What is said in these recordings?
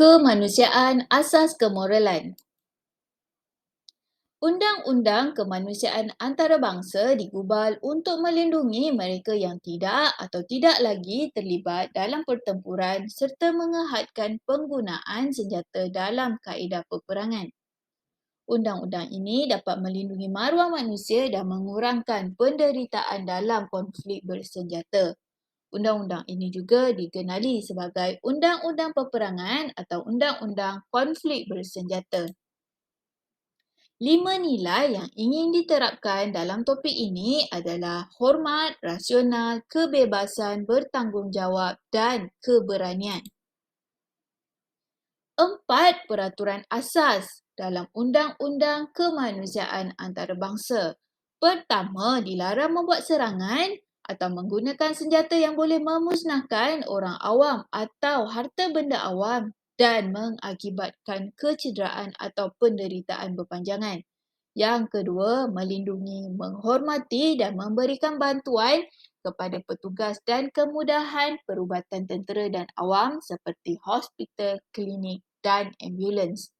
Kemanusiaan Asas Kemoralan. Undang-undang kemanusiaan antarabangsa digubal untuk melindungi mereka yang tidak atau tidak lagi terlibat dalam pertempuran serta mengehadkan penggunaan senjata dalam kaedah peperangan. Undang-undang ini dapat melindungi maruah manusia dan mengurangkan penderitaan dalam konflik bersenjata. Undang-undang ini juga dikenali sebagai Undang-Undang Peperangan atau Undang-Undang Konflik Bersenjata. 5 nilai yang ingin diterapkan dalam topik ini adalah hormat, rasional, kebebasan, bertanggungjawab dan keberanian. 4 peraturan asas dalam Undang-Undang Kemanusiaan Antarabangsa. Pertama, dilarang membuat serangan atau menggunakan senjata yang boleh memusnahkan orang awam atau harta benda awam dan mengakibatkan kecederaan atau penderitaan berpanjangan. Yang kedua, melindungi, menghormati dan memberikan bantuan kepada petugas dan kemudahan perubatan tentera dan awam seperti hospital, klinik dan ambulans.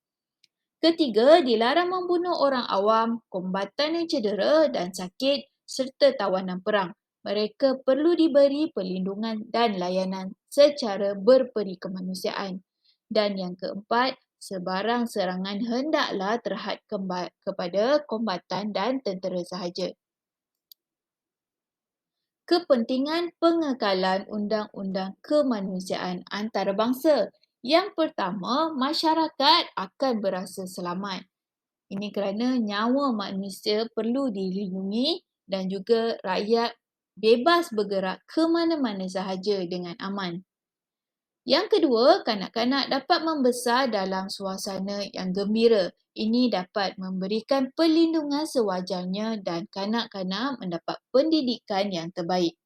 Ketiga, dilarang membunuh orang awam, kombatan yang cedera dan sakit serta tawanan perang. Mereka perlu diberi perlindungan dan layanan secara berperi kemanusiaan. Dan yang keempat, sebarang serangan hendaklah terhad kepada kombatan dan tentera sahaja. Kepentingan pengekalan Undang-Undang Kemanusiaan Antarabangsa. Yang pertama, masyarakat akan berasa selamat. Ini kerana nyawa manusia perlu dilindungi dan juga rakyat bebas bergerak ke mana-mana sahaja dengan aman. Yang kedua, kanak-kanak dapat membesar dalam suasana yang gembira. Ini dapat memberikan perlindungan sewajarnya dan kanak-kanak mendapat pendidikan yang terbaik.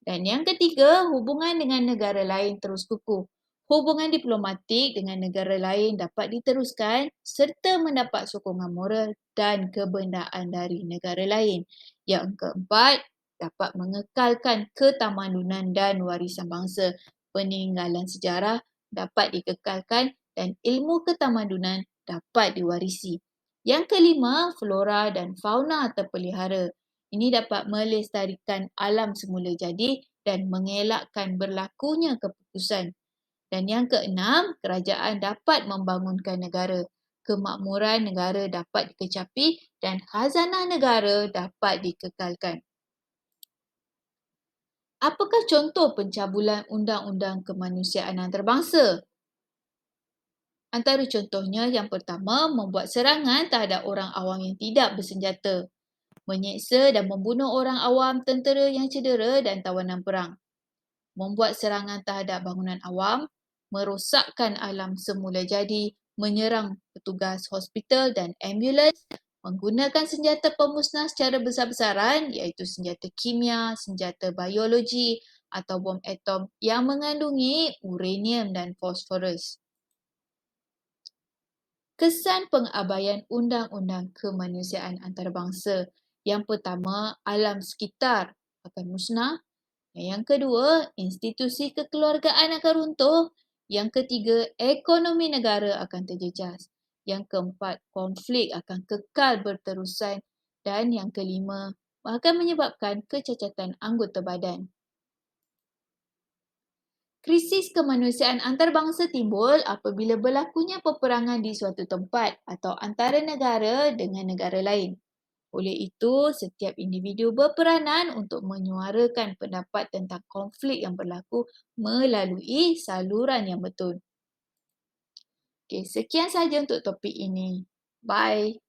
Dan yang ketiga, hubungan dengan negara lain terus kukuh. Hubungan diplomatik dengan negara lain dapat diteruskan serta mendapat sokongan moral dan kebendaan dari negara lain. Yang keempat, dapat mengekalkan ketamadunan dan warisan bangsa. Peninggalan sejarah dapat dikekalkan dan ilmu ketamadunan dapat diwarisi. Yang kelima, flora dan fauna terpelihara. Ini dapat melestarikan alam semula jadi dan mengelakkan berlakunya keputusan. Dan yang keenam, kerajaan dapat membangunkan negara. Kemakmuran negara dapat dikecapi dan khazanah negara dapat dikekalkan. Apakah contoh pencabulan undang-undang kemanusiaan antarabangsa? Antara contohnya yang pertama, membuat serangan terhadap orang awam yang tidak bersenjata. Menyeksa dan membunuh orang awam, tentera yang cedera dan tawanan perang. Membuat serangan terhadap bangunan awam, merosakkan alam semula jadi, menyerang petugas hospital dan ambulans, menggunakan senjata pemusnah secara besar-besaran iaitu senjata kimia, senjata biologi atau bom atom yang mengandungi uranium dan fosforus. Kesan pengabaian Undang-Undang Kemanusiaan Antarabangsa. Yang pertama, alam sekitar akan musnah. Yang kedua, institusi kekeluargaan akan runtuh. Yang ketiga, ekonomi negara akan terjejas. Yang keempat, konflik akan kekal berterusan. Dan yang kelima, akan menyebabkan kecacatan anggota badan. Krisis kemanusiaan antarabangsa timbul apabila berlakunya peperangan di suatu tempat atau antara negara dengan negara lain. Oleh itu, setiap individu berperanan untuk menyuarakan pendapat tentang konflik yang berlaku melalui saluran yang betul. Okey, sekian sahaja untuk topik ini. Bye.